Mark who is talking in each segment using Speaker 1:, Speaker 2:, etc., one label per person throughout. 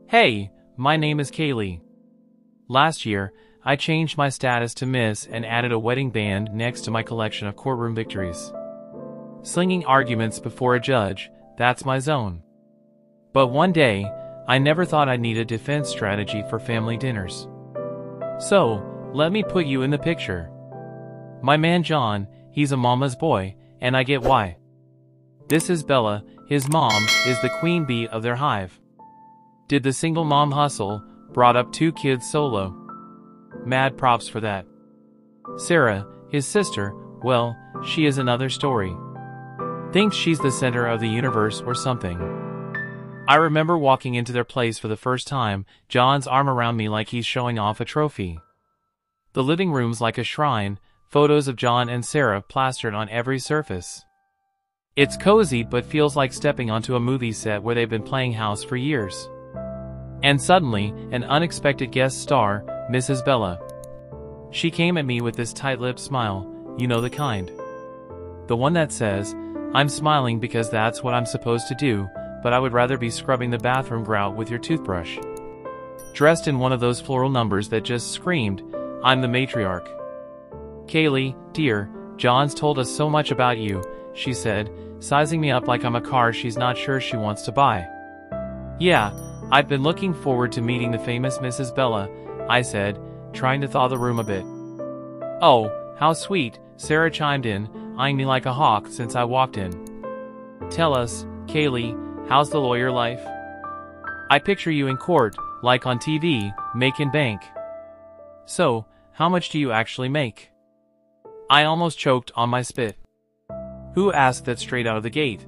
Speaker 1: Hey, my name is Kaylee. Last year, I changed my status to Miss and added a wedding band next to my collection of courtroom victories. Slinging arguments before a judge, that's my zone. But one day, I never thought I'd need a defense strategy for family dinners. So, let me put you in the picture. My man John, he's a mama's boy, and I get why. This is Bella, his mom, is the queen bee of their hive. Did the single mom hustle, brought up 2 kids solo. Mad props for that. Sarah, his sister, well, she is another story. Thinks she's the center of the universe or something. I remember walking into their place for the first time, John's arm around me like he's showing off a trophy. The living room's like a shrine, photos of John and Sarah plastered on every surface. It's cozy but feels like stepping onto a movie set where they've been playing house for years. And suddenly, an unexpected guest star, Mrs. Bella. She came at me with this tight-lipped smile, you know the kind. The one that says, I'm smiling because that's what I'm supposed to do, but I would rather be scrubbing the bathroom grout with your toothbrush. Dressed in one of those floral numbers that just screamed, I'm the matriarch. Kaylee, dear, John's told us so much about you, she said, sizing me up like I'm a car she's not sure she wants to buy. Yeah, I've been looking forward to meeting the famous Mrs. Bella, I said, trying to thaw the room a bit. Oh, how sweet, Sarah chimed in, eyeing me like a hawk since I walked in. Tell us, Kaylee, how's the lawyer life? I picture you in court, like on TV, making bank. So, how much do you actually make? I almost choked on my spit. Who asked that straight out of the gate?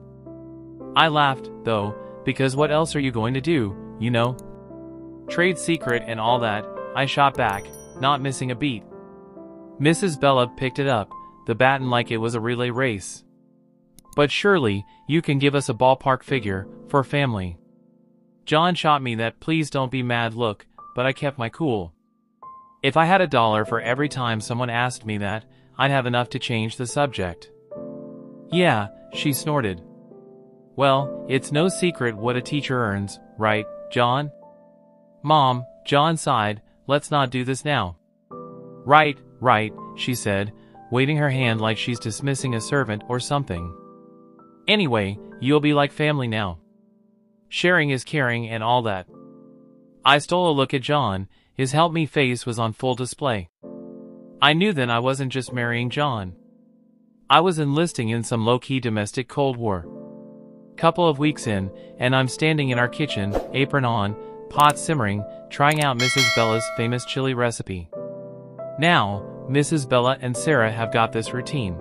Speaker 1: I laughed, though, because what else are you going to do, you know? Trade secret and all that, I shot back, not missing a beat. Mrs. Bella picked it up, the baton like it was a relay race. But surely, you can give us a ballpark figure, for family. John shot me that please don't be mad look, but I kept my cool. If I had $1 for every time someone asked me that, I'd have enough to change the subject. Yeah, she snorted. Well, it's no secret what a teacher earns, right, John? Mom, John sighed, let's not do this now. Right, she said, waving her hand like she's dismissing a servant or something. Anyway, you'll be like family now. Sharing is caring and all that. I stole a look at John, his help-me face was on full display. I knew then I wasn't just marrying John. I was enlisting in some low-key domestic Cold War. Couple of weeks in, and I'm standing in our kitchen, apron on, pot simmering, trying out Mrs. Bella's famous chili recipe. Now, Mrs. Bella and Sarah have got this routine.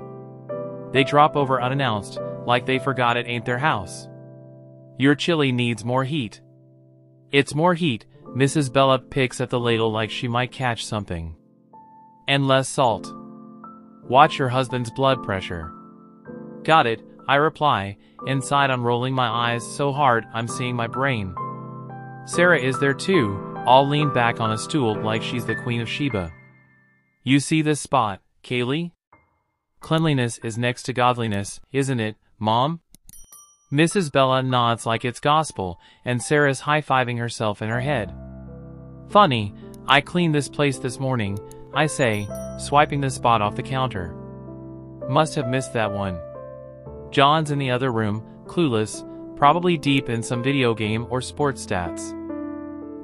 Speaker 1: They drop over unannounced, like they forgot it ain't their house. Your chili needs more heat. It's more heat, Mrs. Bella picks at the ladle like she might catch something. And less salt. Watch your husband's blood pressure. Got it, I reply, inside unrolling my eyes so hard I'm seeing my brain. Sarah is there too, all leaned back on a stool like she's the Queen of Sheba. You see this spot, Kaylee? Cleanliness is next to godliness, isn't it, Mom? Mrs. Bella nods like it's gospel, and Sarah's high-fiving herself in her head. Funny, I cleaned this place this morning, I say, swiping the spot off the counter. Must have missed that one. John's in the other room, clueless, probably deep in some video game or sports stats.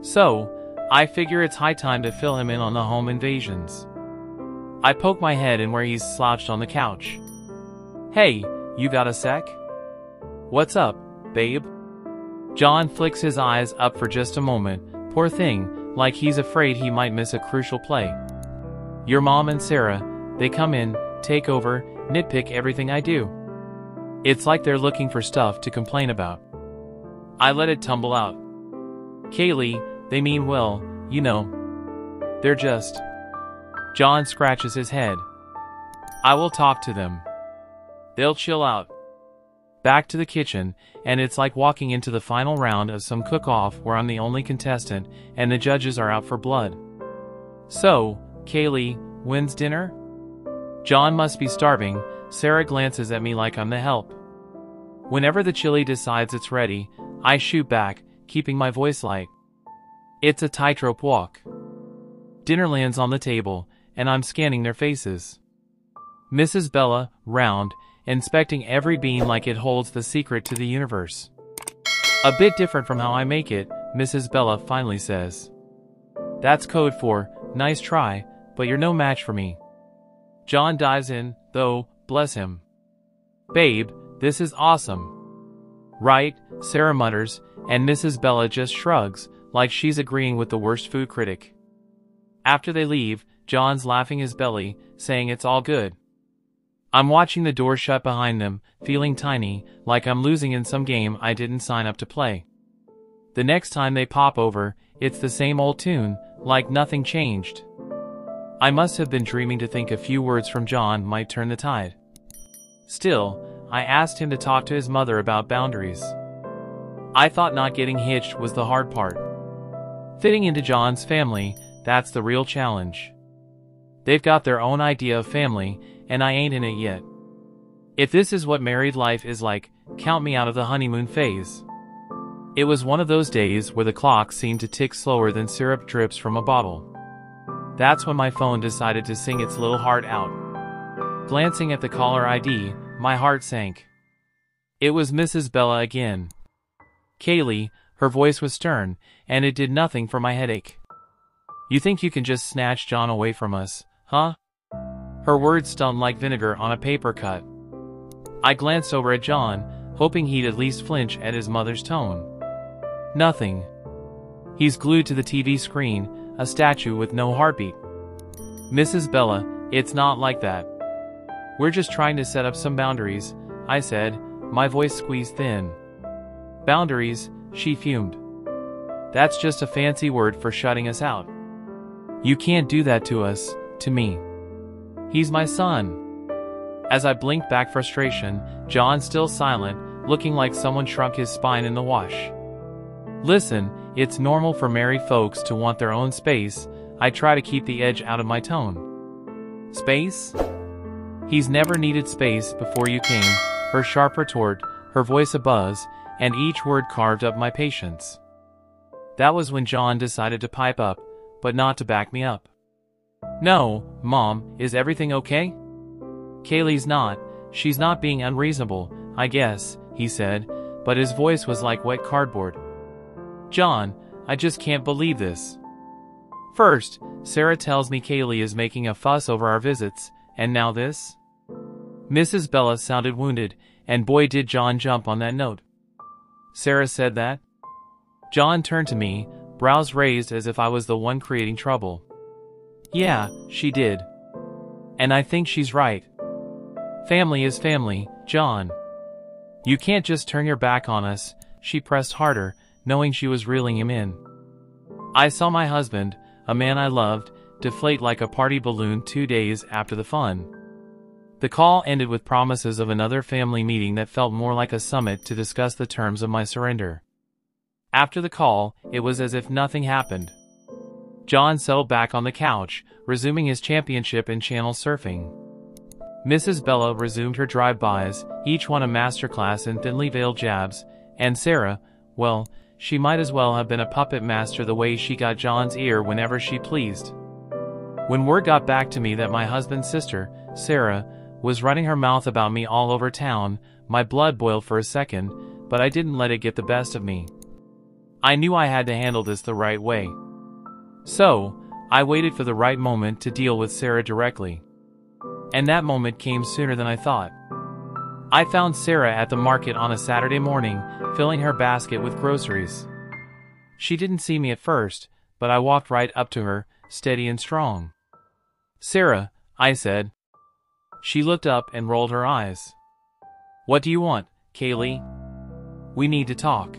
Speaker 1: So, I figure it's high time to fill him in on the home invasions. I poke my head in where he's slouched on the couch. Hey, you got a sec? What's up, babe? John flicks his eyes up for just a moment, poor thing, like he's afraid he might miss a crucial play. Your mom and Sarah, they come in, take over, nitpick everything I do. It's like they're looking for stuff to complain about. I let it tumble out. Kaylee, they mean well, you know. They're just... John scratches his head. I will talk to them. They'll chill out. Back to the kitchen, and it's like walking into the final round of some cook-off where I'm the only contestant, and the judges are out for blood. So, Kaylee, when's dinner? John must be starving. Sarah glances at me like I'm the help. Whenever the chili decides it's ready, I shoot back, keeping my voice light. It's a tightrope walk. Dinner lands on the table, and I'm scanning their faces. Mrs. Bella, round, inspecting every bean like it holds the secret to the universe. A bit different from how I make it, Mrs. Bella finally says. That's code for, nice try, but you're no match for me. John dives in, though, bless him. Babe, this is awesome. Right, Sarah mutters, and Mrs. Bella just shrugs, like she's agreeing with the worst food critic. After they leave, John's laughing his belly, saying it's all good. I'm watching the door shut behind them, feeling tiny, like I'm losing in some game I didn't sign up to play. The next time they pop over, it's the same old tune, like nothing changed. I must have been dreaming to think a few words from John might turn the tide. Still, I asked him to talk to his mother about boundaries. I thought not getting hitched was the hard part. Fitting into John's family, that's the real challenge. They've got their own idea of family, and I ain't in it yet. If this is what married life is like, count me out of the honeymoon phase. It was one of those days where the clock seemed to tick slower than syrup drips from a bottle. That's when my phone decided to sing its little heart out. Glancing at the caller ID, my heart sank. It was Mrs. Bella again. Kaylee, her voice was stern, and it did nothing for my headache. You think you can just snatch John away from us, huh? Her words stung like vinegar on a paper cut. I glanced over at John, hoping he'd at least flinch at his mother's tone. Nothing. He's glued to the TV screen, a statue with no heartbeat. Mrs. Bella, it's not like that. We're just trying to set up some boundaries, I said, my voice squeezed thin. Boundaries, she fumed. That's just a fancy word for shutting us out. You can't do that to us, to me. He's my son. As I blinked back frustration, John still silent, looking like someone shrunk his spine in the wash. Listen, it's normal for married folks to want their own space. I try to keep the edge out of my tone. Space? He's never needed space before you came, her sharp retort, her voice abuzz, and each word carved up my patience. That was when John decided to pipe up, but not to back me up. No, Mom, is everything okay? Kaylee's not, she's not being unreasonable, I guess, he said, but his voice was like wet cardboard. John, I just can't believe this. First, Sarah tells me Kaylee is making a fuss over our visits, and now this? Mrs. Bella sounded wounded, and boy did John jump on that note. Sarah said that? John turned to me, brows raised as if I was the one creating trouble. Yeah, she did. And I think she's right. Family is family, John. You can't just turn your back on us, she pressed harder, knowing she was reeling him in. I saw my husband, a man I loved, deflate like a party balloon 2 days after the fun. The call ended with promises of another family meeting that felt more like a summit to discuss the terms of my surrender. After the call, it was as if nothing happened. John settled back on the couch, resuming his championship in channel surfing. Mrs. Bella resumed her drive-bys, each one a masterclass in thinly veiled jabs, and Sarah, well, she might as well have been a puppet master the way she got John's ear whenever she pleased. When word got back to me that my husband's sister, Sarah, was running her mouth about me all over town, my blood boiled for a second, but I didn't let it get the best of me. I knew I had to handle this the right way. So, I waited for the right moment to deal with Sarah directly. And that moment came sooner than I thought. I found Sarah at the market on a Saturday morning, filling her basket with groceries. She didn't see me at first, but I walked right up to her, steady and strong. Sarah, I said. She looked up and rolled her eyes. What do you want, Kaylee? We need to talk.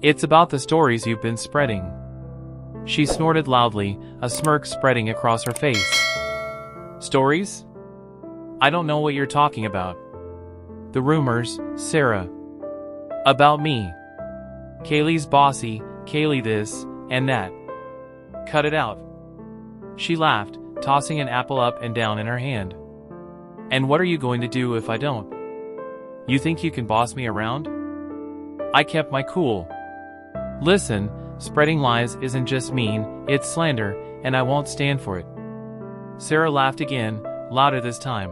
Speaker 1: It's about the stories you've been spreading. She snorted loudly, a smirk spreading across her face. Stories? I don't know what you're talking about. The rumors, Sarah. About me. Kaylee's bossy, Kaylee this, and that. Cut it out. She laughed, tossing an apple up and down in her hand. And what are you going to do if I don't? You think you can boss me around? I kept my cool. Listen, spreading lies isn't just mean, it's slander, and I won't stand for it. Sarah laughed again, louder this time.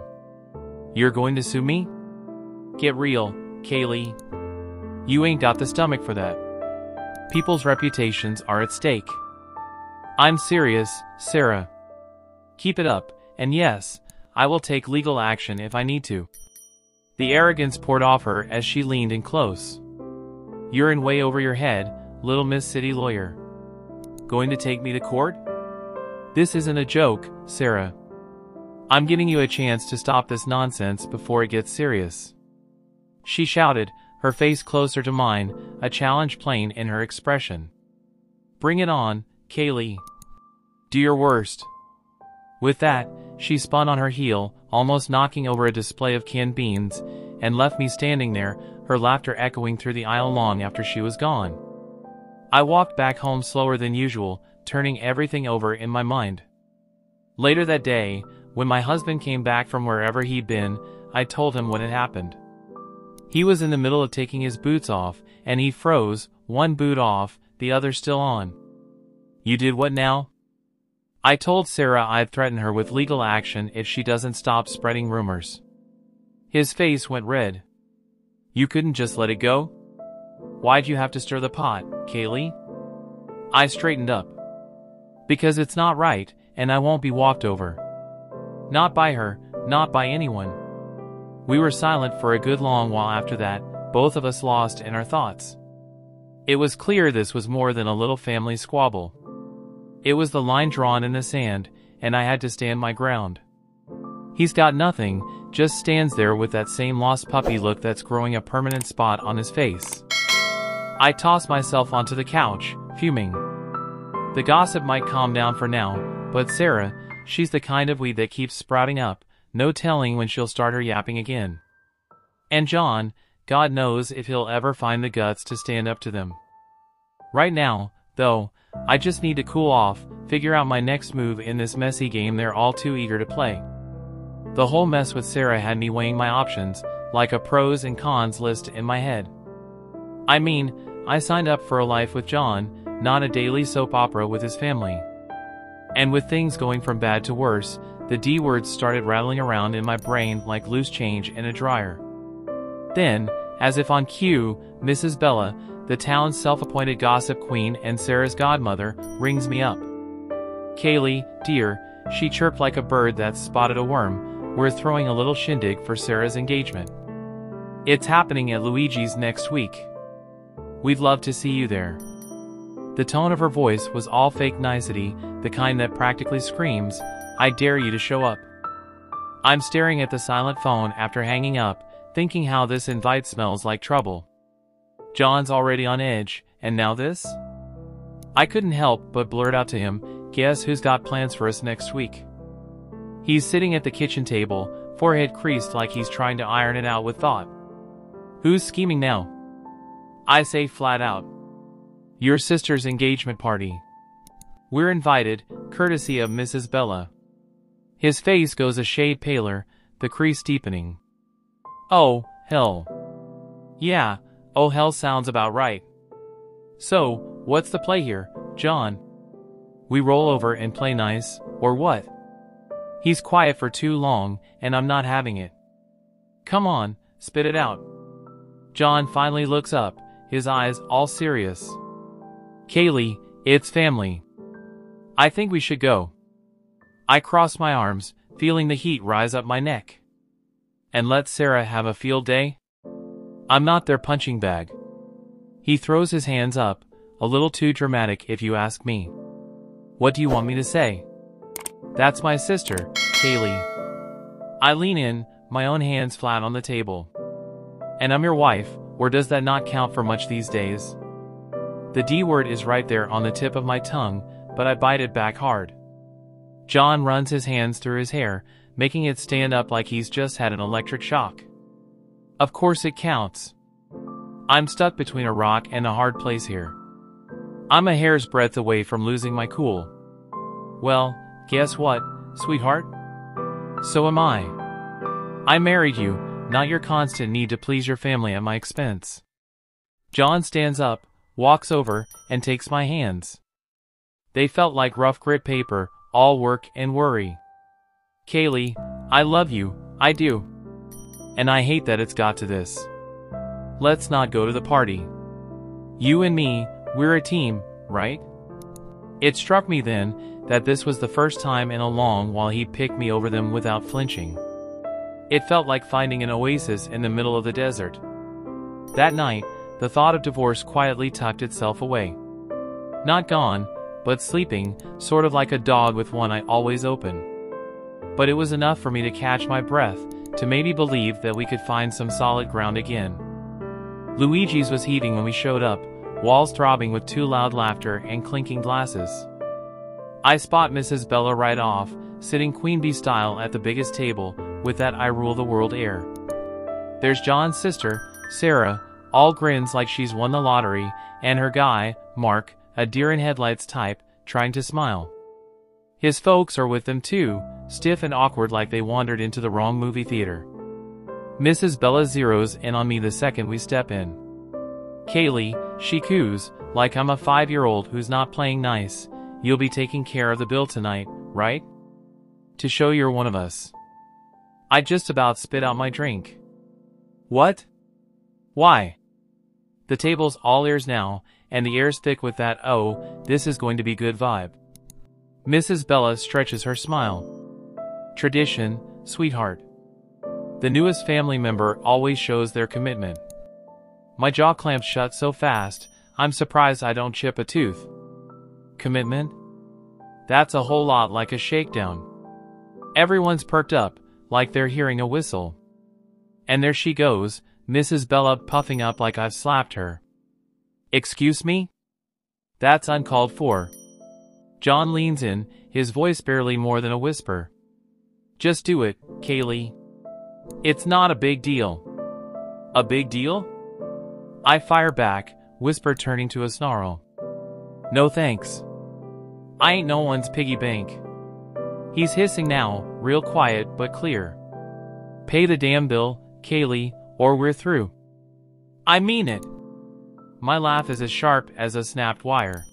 Speaker 1: You're going to sue me? Get real, Kaylee. You ain't got the stomach for that. People's reputations are at stake. I'm serious, Sarah. Keep it up, and yes, I will take legal action if I need to. The arrogance poured off her as she leaned in close. You're in way over your head, little Miss City Lawyer. Going to take me to court? This isn't a joke, Sarah. I'm giving you a chance to stop this nonsense before it gets serious. She shouted, her face closer to mine, a challenge plain in her expression. Bring it on, Kaylee. Do your worst. With that, she spun on her heel, almost knocking over a display of canned beans, and left me standing there, her laughter echoing through the aisle long after she was gone. I walked back home slower than usual, turning everything over in my mind. Later that day, when my husband came back from wherever he'd been, I told him what had happened. He was in the middle of taking his boots off, and he froze, one boot off, the other still on. You did what now? I told Sarah I'd threaten her with legal action if she doesn't stop spreading rumors. His face went red. You couldn't just let it go? Why'd you have to stir the pot, Kaylee? I straightened up. Because it's not right, and I won't be walked over. Not by her, not by anyone. We were silent for a good long while after that, both of us lost in our thoughts. It was clear this was more than a little family squabble. It was the line drawn in the sand, and I had to stand my ground. He's got nothing, just stands there with that same lost puppy look that's growing a permanent spot on his face. I tossed myself onto the couch, fuming. The gossip might calm down for now, but Sarah, she's the kind of weed that keeps sprouting up, no telling when she'll start her yapping again. And John, God knows if he'll ever find the guts to stand up to them. Right now, though, I just need to cool off, figure out my next move in this messy game they're all too eager to play. The whole mess with Sarah had me weighing my options, like a pros and cons list in my head. I mean, I signed up for a life with John, not a daily soap opera with his family. And with things going from bad to worse, the D words started rattling around in my brain like loose change in a dryer. Then, as if on cue, Mrs. Bella, the town's self-appointed gossip queen and Sarah's godmother, rings me up. Kaylee, dear, she chirped like a bird that's spotted a worm, we're throwing a little shindig for Sarah's engagement. It's happening at Luigi's next week. We'd love to see you there. The tone of her voice was all fake nicety, the kind that practically screams, I dare you to show up. I'm staring at the silent phone after hanging up, thinking how this invite smells like trouble. John's already on edge, and now this? I couldn't help but blurt out to him, guess who's got plans for us next week? He's sitting at the kitchen table, forehead creased like he's trying to iron it out with thought. Who's scheming now? I say flat out. Your sister's engagement party. We're invited, courtesy of Mrs. Bella. His face goes a shade paler, the crease deepening. Oh, hell. Yeah, oh hell sounds about right. So, what's the play here, John? We roll over and play nice, or what? He's quiet for too long, and I'm not having it. Come on, spit it out. John finally looks up, his eyes all serious. Kaylee, it's family. I think we should go. I cross my arms, feeling the heat rise up my neck. And let Sarah have a field day? I'm not their punching bag. He throws his hands up, a little too dramatic if you ask me. What do you want me to say? That's my sister, Kaylee. I lean in, my own hands flat on the table. And I'm your wife, or does that not count for much these days? The D word is right there on the tip of my tongue, but I bite it back hard. John runs his hands through his hair, making it stand up like he's just had an electric shock. Of course it counts. I'm stuck between a rock and a hard place here. I'm a hair's breadth away from losing my cool. Well, guess what, sweetheart? So am I. I married you, not your constant need to please your family at my expense. John stands up, walks over, and takes my hands. They felt like rough grit paper, all work and worry. Kaylee, I love you, I do. And I hate that it's got to this. Let's not go to the party. You and me, we're a team, right? It struck me then that this was the first time in a long while he picked me over them without flinching. It felt like finding an oasis in the middle of the desert. That night, the thought of divorce quietly tucked itself away. Not gone, but sleeping, sort of like a dog with one eye always open. But it was enough for me to catch my breath, to maybe believe that we could find some solid ground again. Luigi's was heaving when we showed up, walls throbbing with too loud laughter and clinking glasses. I spot Mrs. Bella right off, sitting queen bee style at the biggest table, with that I rule the world air. There's John's sister, Sarah, all grins like she's won the lottery, and her guy, Mark, a deer-in-headlights type, trying to smile. His folks are with them too, stiff and awkward like they wandered into the wrong movie theater. Mrs. Bella zeroes in on me the second we step in. Kaylee, she coos, like I'm a 5-year-old who's not playing nice. You'll be taking care of the bill tonight, right? To show you're one of us. I just about spit out my drink. What? Why? The table's all ears now, and the air's thick with that "oh, this is going to be good" vibe. Mrs. Bella stretches her smile. Tradition, sweetheart. The newest family member always shows their commitment. My jaw clamps shut so fast, I'm surprised I don't chip a tooth. Commitment? That's a whole lot like a shakedown. Everyone's perked up, like they're hearing a whistle. And there she goes, Mrs. Bella puffing up like I've slapped her. Excuse me? That's uncalled for. John leans in, his voice barely more than a whisper. Just do it, Kaylee. It's not a big deal. A big deal? I fire back, whisper turning to a snarl. No thanks. I ain't no one's piggy bank. He's hissing now, real quiet but clear. Pay the damn bill, Kaylee, or we're through. I mean it. My laugh is as sharp as a snapped wire.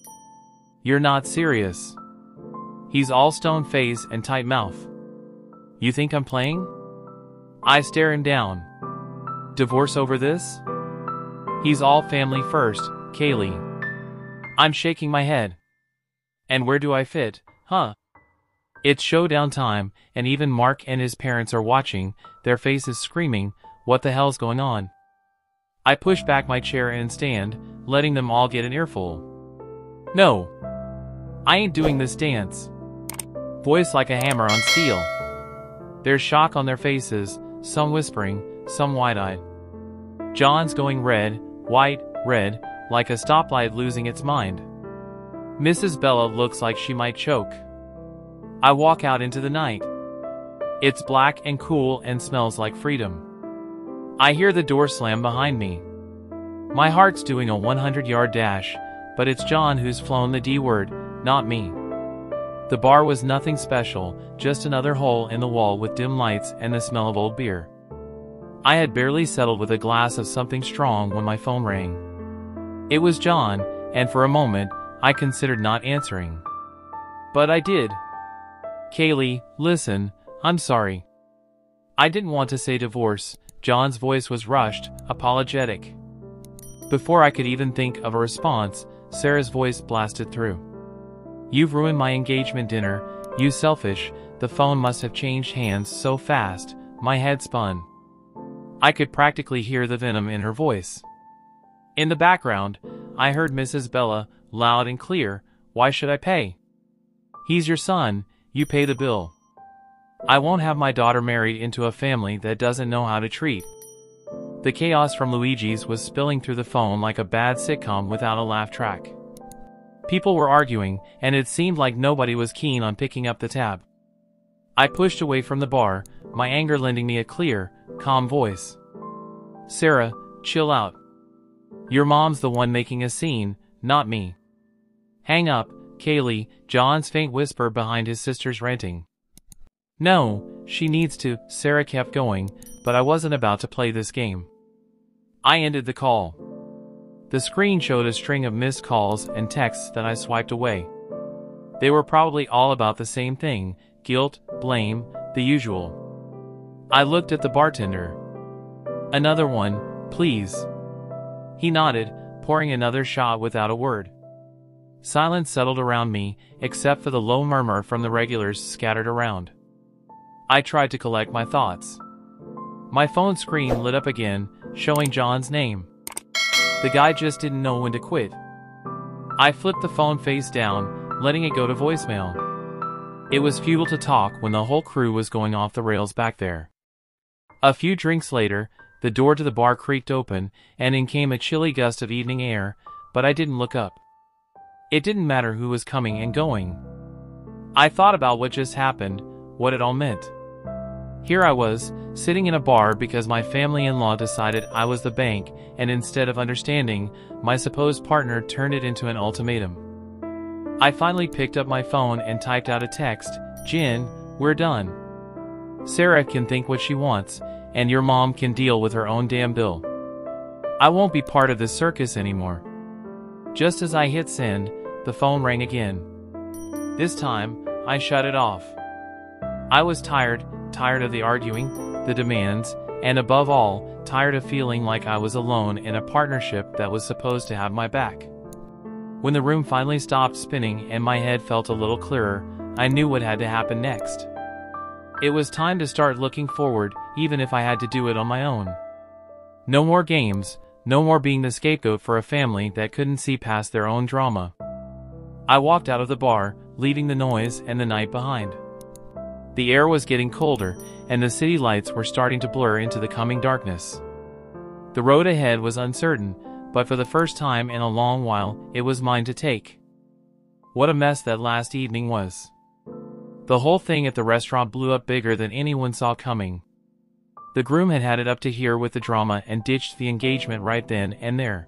Speaker 1: You're not serious. He's all stone face and tight mouth. You think I'm playing? I stare him down. Divorce over this? He's all family first, Kaylee. I'm shaking my head. And where do I fit, huh? It's showdown time, and even Mark and his parents are watching, their faces screaming, what the hell's going on? I push back my chair and stand, letting them all get an earful. No. I ain't doing this dance. Voice like a hammer on steel. There's shock on their faces, some whispering, some wide-eyed. John's going red, white, red, like a stoplight losing its mind. Mrs. Bella looks like she might choke. I walk out into the night. It's black and cool and smells like freedom. I hear the door slam behind me. My heart's doing a 100-yard dash, but it's John who's flown the D word, not me. The bar was nothing special, just another hole in the wall with dim lights and the smell of old beer. I had barely settled with a glass of something strong when my phone rang. It was John, and for a moment, I considered not answering. But I did. Kaylee, listen, I'm sorry. I didn't want to say divorce. John's voice was rushed, apologetic. Before I could even think of a response, Sarah's voice blasted through. You've ruined my engagement dinner, you selfish. The phone must have changed hands so fast, my head spun. I could practically hear the venom in her voice. In the background, I heard Mrs. Bella, loud and clear, why should I pay? He's your son, you pay the bill. I won't have my daughter married into a family that doesn't know how to treat. The chaos from Luigi's was spilling through the phone like a bad sitcom without a laugh track. People were arguing, and it seemed like nobody was keen on picking up the tab. I pushed away from the bar, my anger lending me a clear, calm voice. Sarah, chill out. Your mom's the one making a scene, not me. Hang up, Kaylee, John's faint whisper behind his sister's ranting. No, she needs to, Sarah kept going, but I wasn't about to play this game. I ended the call. The screen showed a string of missed calls and texts that I swiped away. They were probably all about the same thing: guilt, blame, the usual. I looked at the bartender. "Another one, please." He nodded, pouring another shot without a word. Silence settled around me, except for the low murmur from the regulars scattered around. I tried to collect my thoughts. My phone screen lit up again, showing John's name. The guy just didn't know when to quit. I flipped the phone face down, letting it go to voicemail. It was futile to talk when the whole crew was going off the rails back there. A few drinks later, the door to the bar creaked open, and in came a chilly gust of evening air, but I didn't look up. It didn't matter who was coming and going. I thought about what just happened, what it all meant. Here I was, sitting in a bar because my family-in-law decided I was the bank, and instead of understanding, my supposed partner turned it into an ultimatum. I finally picked up my phone and typed out a text: "Jen, we're done. Sarah can think what she wants, and your mom can deal with her own damn bill. I won't be part of this circus anymore." Just as I hit send, the phone rang again. This time, I shut it off. I was tired of the arguing, the demands, and above all, tired of feeling like I was alone in a partnership that was supposed to have my back. When the room finally stopped spinning and my head felt a little clearer, I knew what had to happen next. It was time to start looking forward, even if I had to do it on my own. No more games, no more being the scapegoat for a family that couldn't see past their own drama. I walked out of the bar, leaving the noise and the night behind. The air was getting colder, and the city lights were starting to blur into the coming darkness. The road ahead was uncertain, but for the first time in a long while, it was mine to take. What a mess that last evening was. The whole thing at the restaurant blew up bigger than anyone saw coming. The groom had it up to here with the drama and ditched the engagement right then and there.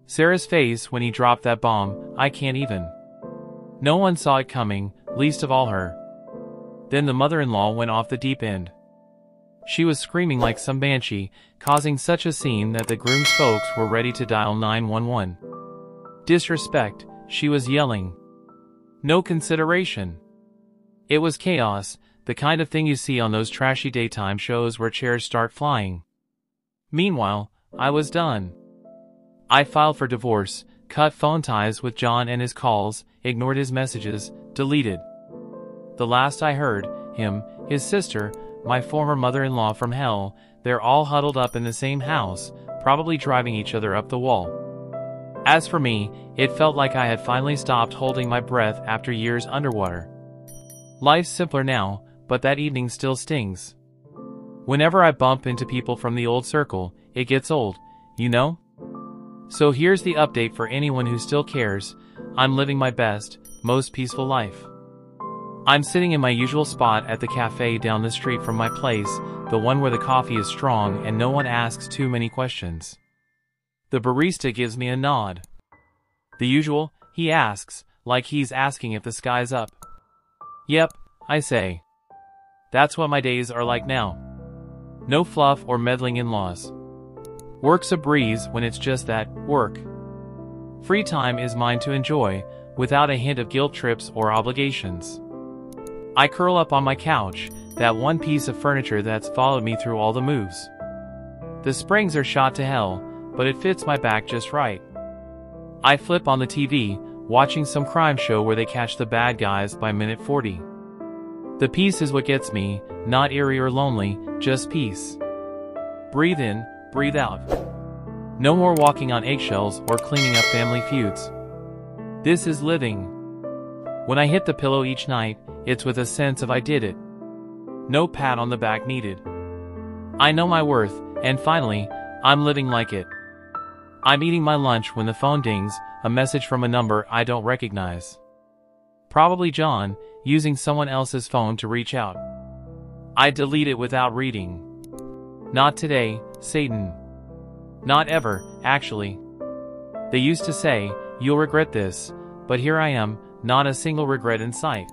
Speaker 1: Sarah's face when he dropped that bomb, I can't even. No one saw it coming, least of all her. Then the mother-in-law went off the deep end. She was screaming like some banshee, causing such a scene that the groom's folks were ready to dial 911. Disrespect, she was yelling. No consideration. It was chaos, the kind of thing you see on those trashy daytime shows where chairs start flying. Meanwhile, I was done. I filed for divorce, cut phone ties with John and his calls, ignored his messages, deleted. The last I heard, him, his sister, my former mother-in-law from hell, they're all huddled up in the same house, probably driving each other up the wall. As for me, it felt like I had finally stopped holding my breath after years underwater. Life's simpler now, but that evening still stings. Whenever I bump into people from the old circle, it gets old, you know? So here's the update for anyone who still cares. I'm living my best, most peaceful life. I'm sitting in my usual spot at the cafe down the street from my place, the one where the coffee is strong and no one asks too many questions. The barista gives me a nod. The usual, he asks, like he's asking if the sky's up. Yep, I say. That's what my days are like now. No fluff or meddling in-laws. Work's a breeze when it's just that, work. Free time is mine to enjoy, without a hint of guilt trips or obligations. I curl up on my couch, that one piece of furniture that's followed me through all the moves. The springs are shot to hell, but it fits my back just right. I flip on the TV, watching some crime show where they catch the bad guys by minute 40. The peace is what gets me, not eerie or lonely, just peace. Breathe in, breathe out. No more walking on eggshells or cleaning up family feuds. This is living. When I hit the pillow each night, it's with a sense of I did it. No pat on the back needed. I know my worth, and finally, I'm living like it. I'm eating my lunch when the phone dings, a message from a number I don't recognize. Probably John, using someone else's phone to reach out. I delete it without reading. Not today, Satan. Not ever, actually. They used to say, you'll regret this, but here I am, not a single regret in sight.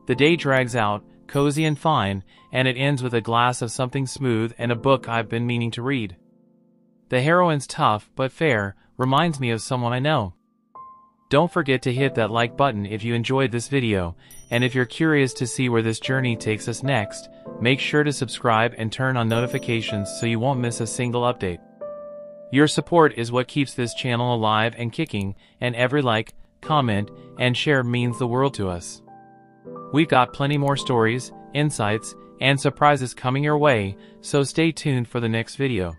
Speaker 1: The day drags out, cozy and fine, and it ends with a glass of something smooth and a book I've been meaning to read. The heroine's tough but fair, reminds me of someone I know. Don't forget to hit that like button if you enjoyed this video, and if you're curious to see where this journey takes us next, make sure to subscribe and turn on notifications so you won't miss a single update. Your support is what keeps this channel alive and kicking, and every like, comment, and share means the world to us. We've got plenty more stories, insights, and surprises coming your way, so stay tuned for the next video.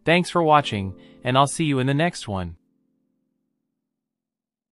Speaker 1: Thanks for watching, and I'll see you in the next one.